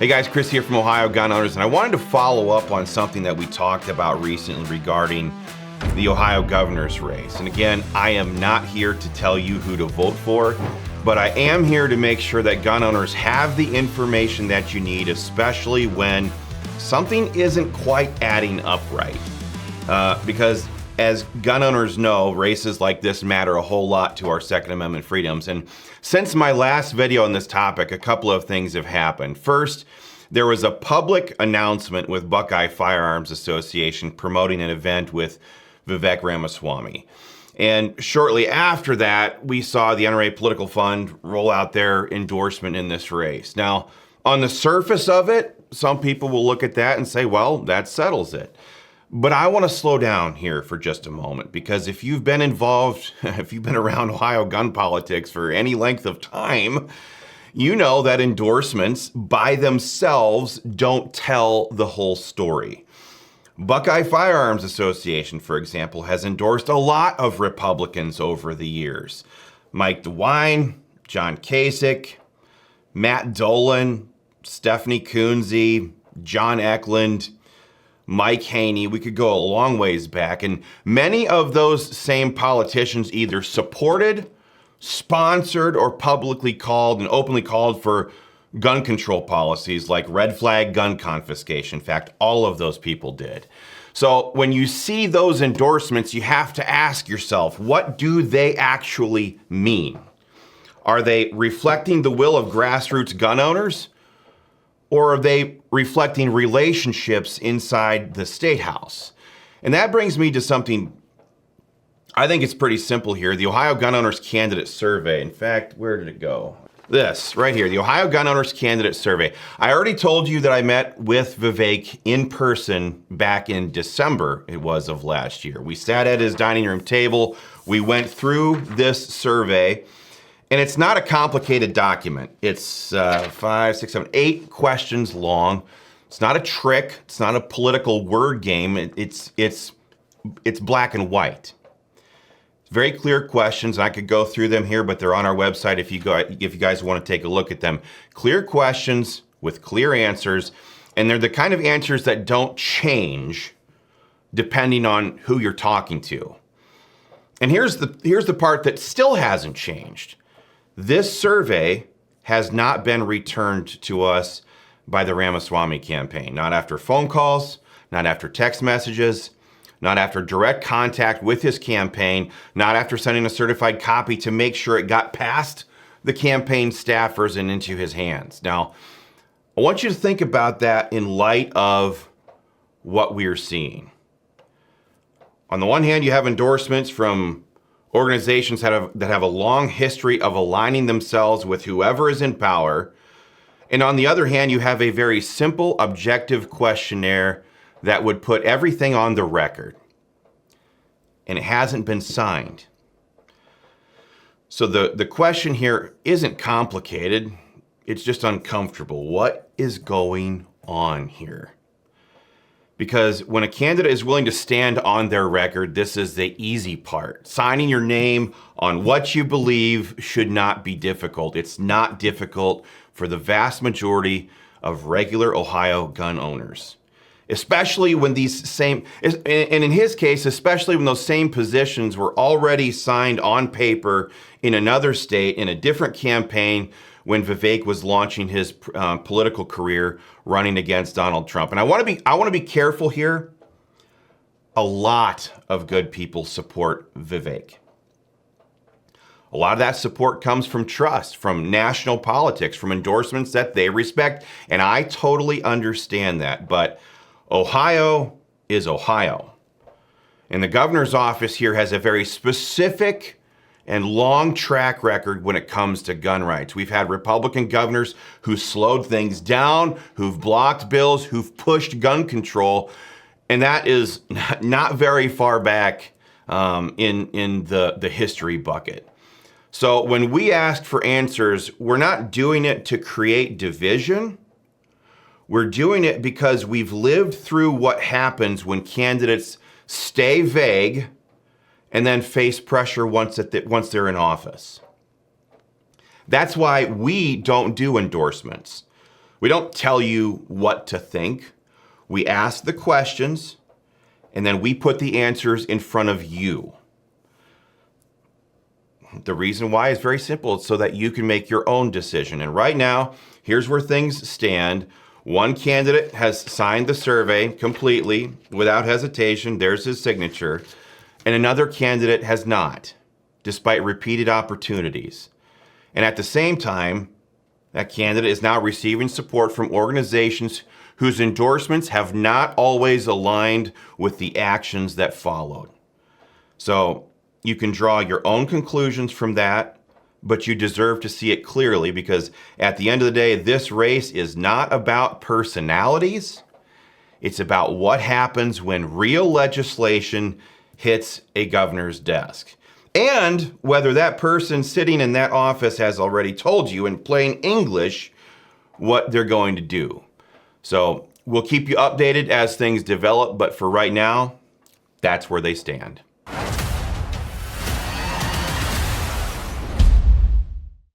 Hey guys, Chris here from Ohio Gun Owners, and I wanted to follow up on something that we talked about recently regarding the Ohio governor's race. And again, I am not here to tell you who to vote for, but I am here to make sure that gun owners have the information that you need, especially when something isn't quite adding up right. Because as gun owners know, races like this matter a whole lot to our Second Amendment freedoms. And since my last video on this topic, a couple of things have happened. First, there was a public announcement with Buckeye Firearms Association promoting an event with Vivek Ramaswamy. And shortly after that, we saw the NRA Political Fund roll out their endorsement in this race. Now, on the surface of it, some people will look at that and say, well, that settles it. But I want to slow down here for just a moment, because if you've been involved, if you've been around Ohio gun politics for any length of time, you know that endorsements by themselves don't tell the whole story. Buckeye Firearms Association, for example, has endorsed a lot of Republicans over the years. Mike DeWine, John Kasich, Matt Dolan, Stephanie Coonsey, John Eklund, Mike Haney. We could go a long ways back, and many of those same politicians either supported, sponsored, or publicly called and openly called for gun control policies like red flag gun confiscation. In fact, all of those people did. So when you see those endorsements, you have to ask yourself, what do they actually mean? Are they reflecting the will of grassroots gun owners? Or are they reflecting relationships inside the State House? And that brings me to something, I think it's pretty simple here. The Ohio Gun Owners Candidate Survey. In fact, where did it go? This, right here, the Ohio Gun Owners Candidate Survey. I already told you that I met with Vivek in person back in December, it was, of last year. We sat at his dining room table. We went through this survey. And it's not a complicated document. It's 5, 6, 7, 8 questions long. It's not a trick. It's not a political word game. It's black and white. Very clear questions. I could go through them here, but they're on our website if you guys want to take a look at them. Clear questions with clear answers, and they're the kind of answers that don't change depending on who you're talking to. And here's the part that still hasn't changed. This survey has not been returned to us by the Ramaswamy campaign. Not after phone calls, not after text messages, not after direct contact with his campaign, not after sending a certified copy to make sure it got past the campaign staffers and into his hands. Now, I want you to think about that in light of what we're seeing. On the one hand, you have endorsements from organizations that have a long history of aligning themselves with whoever is in power. And on the other hand, you have a very simple, objective questionnaire that would put everything on the record. And it hasn't been signed. So the question here isn't complicated. It's just uncomfortable. What is going on here? Because when a candidate is willing to stand on their record, this is the easy part. Signing your name on what you believe should not be difficult. It's not difficult for the vast majority of regular Ohio gun owners. Especially when these same, and in his case, especially when those same positions were already signed on paper in another state, in a different campaign, when Vivek was launching his political career running against Donald Trump. And I want to be careful here. A lot of good people support Vivek. A lot of that support comes from trust, from national politics, from endorsements that they respect. And I totally understand that. But Ohio is Ohio. And the governor's office here has a very specific and long track record when it comes to gun rights. We've had Republican governors who slowed things down, who've blocked bills, who've pushed gun control, and that is not very far back in the history bucket. So when we ask for answers, we're not doing it to create division. We're doing it because we've lived through what happens when candidates stay vague and then face pressure once they're in office. That's why we don't do endorsements. We don't tell you what to think. We ask the questions, and then we put the answers in front of you. The reason why is very simple. It's so that you can make your own decision. And right now, here's where things stand. One candidate has signed the survey completely, without hesitation. There's his signature. And another candidate has not, despite repeated opportunities. And at the same time, that candidate is now receiving support from organizations whose endorsements have not always aligned with the actions that followed. So you can draw your own conclusions from that, but you deserve to see it clearly, because at the end of the day, this race is not about personalities. It's about what happens when real legislation hits a governor's desk. And whether that person sitting in that office has already told you in plain English what they're going to do. So we'll keep you updated as things develop, but for right now, that's where they stand.